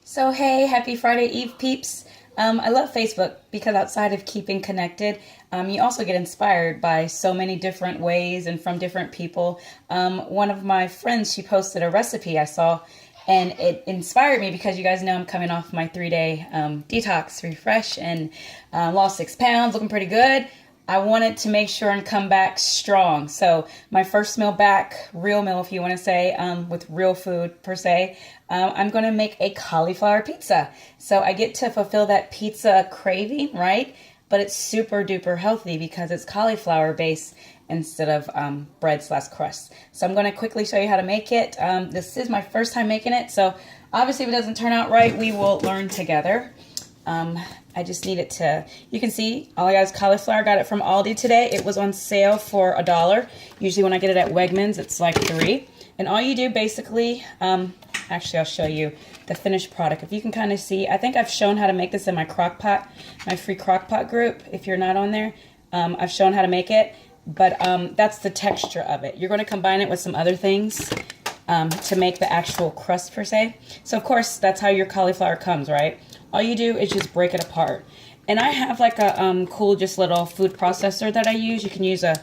So hey, happy Friday Eve peeps. I love Facebook because outside of keeping connected, you also get inspired by so many different ways and from different people. One of my friends, she posted a recipe I saw and it inspired me because you guys know I'm coming off my 3-day detox refresh and lost 6 pounds, looking pretty good. I wanted to make sure and come back strong. So my first meal back, real meal if you want to say, with real food per se, I'm going to make a cauliflower pizza. So I get to fulfill that pizza craving, right? But it's super duper healthy because it's cauliflower based instead of bread/crust. So I'm going to quickly show you how to make it. This is my first time making it. So obviously if it doesn't turn out right, we will learn together. I just need it to, you can see, all I got is cauliflower. Got it from Aldi today. It was on sale for $1. Usually when I get it at Wegmans, it's like $3. And all you do basically, actually I'll show you the finished product. If you can kind of see, I think I've shown how to make this in my crock pot, my free crock pot group. If you're not on there, I've shown how to make it. But that's the texture of it. You're going to combine it with some other things to make the actual crust per se. So of course, that's how your cauliflower comes, right? All you do is just break it apart. And I have like a cool just little food processor that I use. You can use a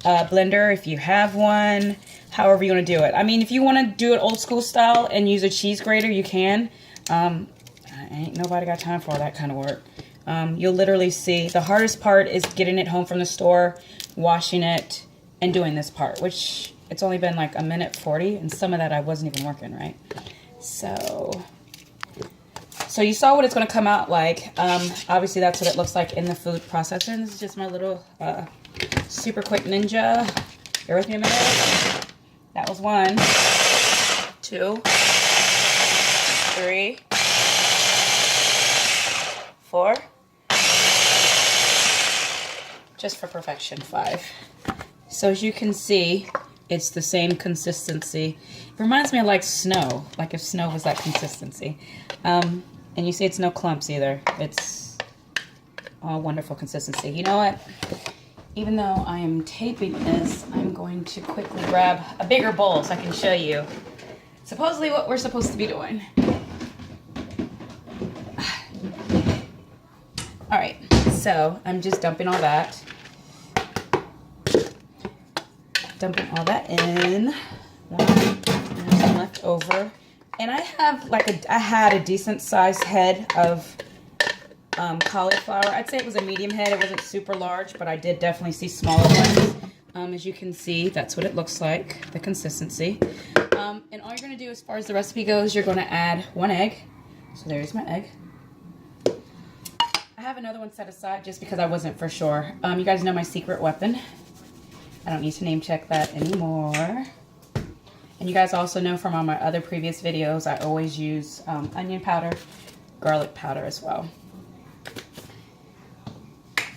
blender if you have one, however you want to do it. I mean, if you want to do it old school style and use a cheese grater, you can. Ain't nobody got time for all that kind of work. You'll literally see the hardest part is getting it home from the store, washing it, and doing this part, which it's only been like 1:40, and some of that I wasn't even working, right? So you saw what it's going to come out like. Obviously, that's what it looks like in the food processor. And this is just my little super quick ninja. Bear with me a minute. That was 1, 2, 3, 4. Just for perfection, 5. So as you can see, it's the same consistency. It reminds me of like snow, like if snow was that consistency. And you see it's no clumps either. It's a wonderful consistency. You know what? Even though I am taping this, I'm going to quickly grab a bigger bowl so I can show you supposedly what we're supposed to be doing. All right, so I'm just dumping all that. Dumping all that in. There's some left over. And I have I had a decent sized head of cauliflower. I'd say it was a medium head. It wasn't super large, but I did definitely see smaller ones. As you can see, that's what it looks like, the consistency. And all you're going to do as far as the recipe goes, you're going to add 1 egg. So there's my egg. I have another one set aside just because I wasn't for sure. You guys know my secret weapon. I don't need to name check that anymore. And you guys also know from all my other previous videos, I always use onion powder, garlic powder as well.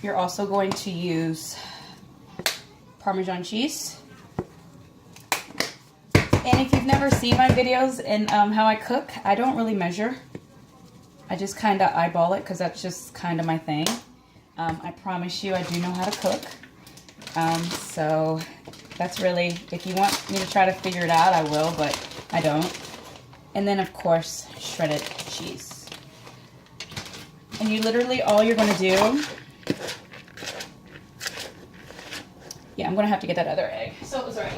You're also going to use Parmesan cheese. And if you've never seen my videos and how I cook, I don't really measure. I just kind of eyeball it because that's just kind of my thing. I promise you I do know how to cook. So that's really, if you want me to try to figure it out, I will, but I don't. And then, of course, shredded cheese. And you literally, all you're going to do, yeah, I'm going to have to get that other egg. So it was right.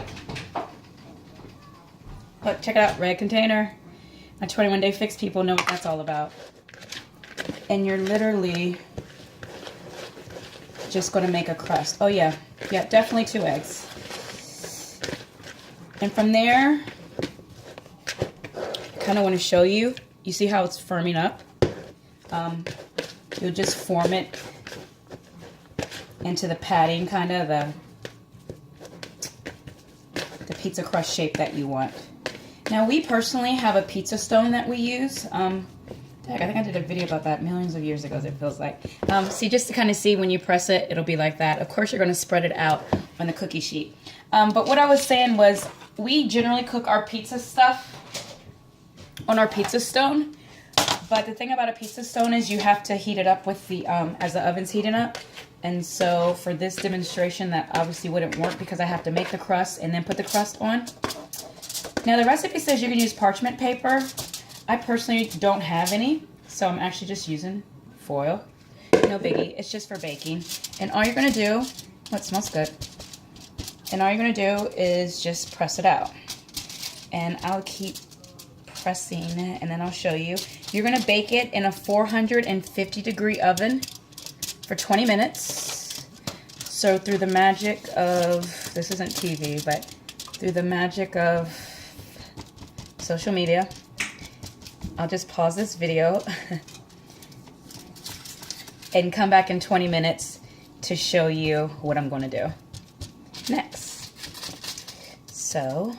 Look, check it out, red container. My 21-day fix people know what that's all about. And you're literally just going to make a crust. Oh, yeah. Yeah, definitely 2 eggs. And from there, I kind of want to show you. You see how it's firming up? You'll just form it into the padding, kind of the pizza crust shape that you want. Now, we personally have a pizza stone that we use. I think I did a video about that millions of years ago, as it feels like. See, just to kind of see when you press it, it'll be like that. Of course, you're going to spread it out on the cookie sheet. But what I was saying was, we generally cook our pizza stuff on our pizza stone. But the thing about a pizza stone is you have to heat it up with the, as the oven's heating up. And so for this demonstration, that obviously wouldn't work because I have to make the crust and then put the crust on. Now the recipe says you can use parchment paper. I personally don't have any, so I'm actually just using foil. No biggie. It's just for baking. And all you're going to do, oh, it smells good. And all you're going to do is just press it out. And I'll keep pressing it, and then I'll show you. You're going to bake it in a 450-degree oven for 20 minutes. So through the magic of, this isn't TV, but through the magic of social media, I'll just pause this video and come back in 20 minutes to show you what I'm going to do next. So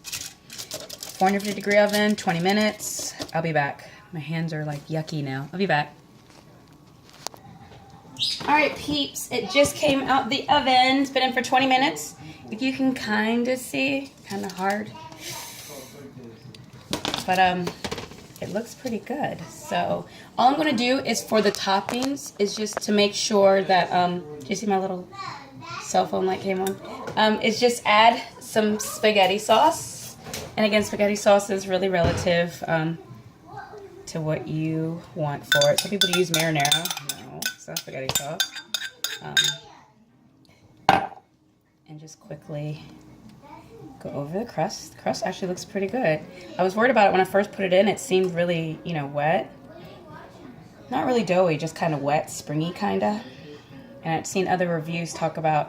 450-degree oven, 20 minutes. I'll be back. My hands are like yucky now. I'll be back. Alright peeps, it just came out the oven. It's been in for 20 minutes. If you can kind of see, kind of hard. But it looks pretty good. So all I'm going to do is for the toppings is just to make sure that, do you see my little cell phone light came on? Is just add some spaghetti sauce. And again, spaghetti sauce is really relative to what you want for it. Some people use marinara. No, it's not spaghetti sauce. And just quickly go over the crust. The crust actually looks pretty good. I was worried about it when I first put it in. It seemed really, you know, wet. Not really doughy, just kind of wet, springy kind of. And I've seen other reviews talk about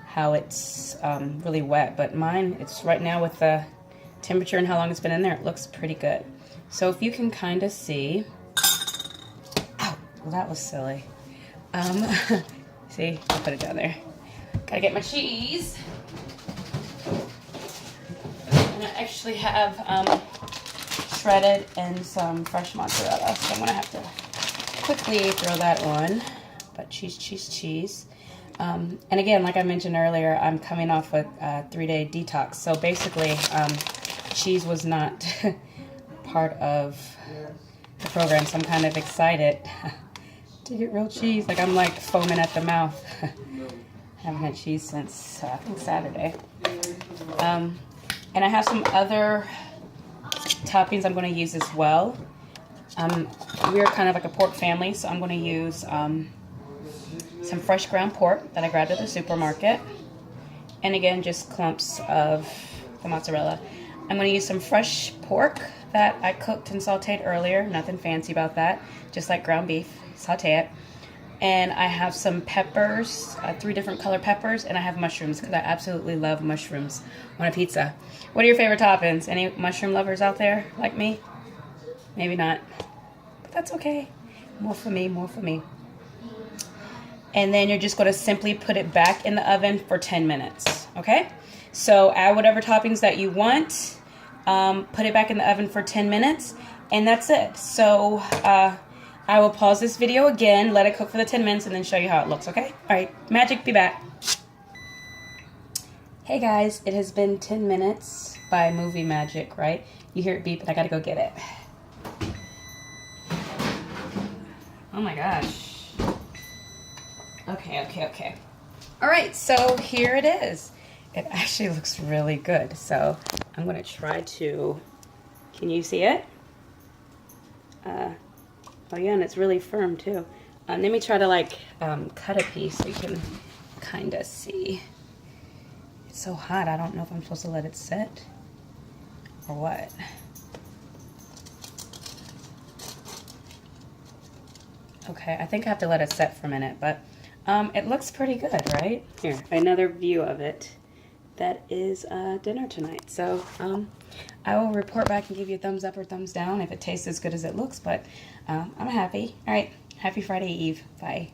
how it's really wet. But mine, it's right now with the temperature and how long it's been in there, it looks pretty good. So if you can kind of see. Ow, well, that was silly. See, I'll put it down there. Gotta get my cheese. And I actually have shredded and some fresh mozzarella, so I'm gonna have to quickly throw that on. But cheese. And again, like I mentioned earlier, I'm coming off a 3-day detox. So basically, cheese was not part of the program, so I'm kind of excited to get real cheese. Like I'm like foaming at the mouth. Haven't had cheese since I think Saturday. And I have some other toppings I'm going to use as well. We're kind of like a pork family, so I'm going to use some fresh ground pork that I grabbed at the supermarket. And again, just clumps of the mozzarella. I'm going to use some fresh pork that I cooked and sauteed earlier. Nothing fancy about that. Just like ground beef. Saute it. And I have some peppers, 3 different color peppers, and I have mushrooms because I absolutely love mushrooms on a pizza. What are your favorite toppings? Any mushroom lovers out there like me? Maybe not. But that's okay. More for me, more for me. And then you're just going to simply put it back in the oven for 10 minutes. Okay? So add whatever toppings that you want. Put it back in the oven for 10 minutes. And that's it. So I will pause this video again, let it cook for the 10 minutes, and then show you how it looks, okay? All right, magic, be back. Hey guys, it has been 10 minutes by movie magic, right? You hear it beep, and I gotta go get it. Oh my gosh. Okay. All right, so here it is. It actually looks really good. So I'm gonna try to, can you see it? Oh yeah, and it's really firm too. Let me try to like cut a piece so you can kind of see. It's so hot, I don't know if I'm supposed to let it sit or what. Okay, I think I have to let it set for a minute, but it looks pretty good, right? Here, another view of it. That is dinner tonight. So I will report back and give you a thumbs up or thumbs down if it tastes as good as it looks, but I'm happy. All right, happy Friday Eve. Bye.